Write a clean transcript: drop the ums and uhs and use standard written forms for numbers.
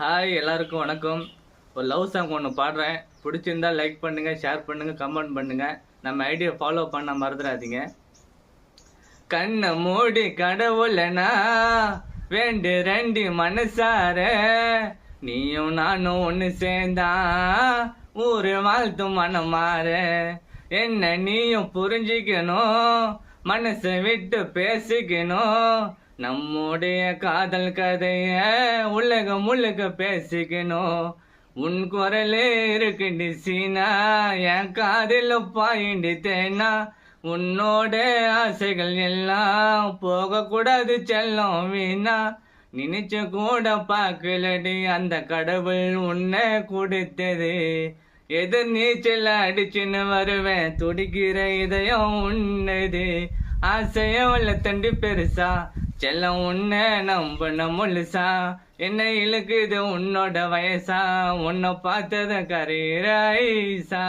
Hi, எல்லாருக்கும் வணக்கம். ஒரு லவ் சாங் ஒன்று பாடுறேன். பிடிச்சிருந்தா லைக் பண்ணுங்க, ஷேர் பண்ணுங்க, கமெண்ட் பண்ணுங்க. நம்ம ஐடியா ஃபாலோ பண்ண மறந்துடாதீங்க. கண்ணை மூடி கடவுளனா வேண்டு ரெண்டு மனசார, நீயும் நானும் ஒன்று சேர்ந்தா ஊரு வாழ்த்தும் மனம் மாற. என்ன நீயும் புரிஞ்சிக்கணும், மனசை விட்டு பேசிக்கணும். நம்முடைய காதல் கதைய உலகம் முழுக்க பேசிக்கணும். உன் குரலே இருக்குண்டி சீனா, என் காதில் பாயிண்டி தேனா. உன்னோட ஆசைகள் எல்லாம் போகக்கூடாது செல்லம் வீணா. நினைச்ச கூட பார்க்கலடி அந்த கடவுள் உன்னை கொடுத்தது. எதிர் நீச்சல் அடிச்சுன்னு வருவேன், துடிக்கிற இதயம் உன்னது. ஆசைய உள்ள தண்டி பெருசா, செல்லம் உன்னை நம்பன முழுசா. என்ன இழுக்குது உன்னோட வயசா, உன்னை பார்த்தத கரையிற ஐசா.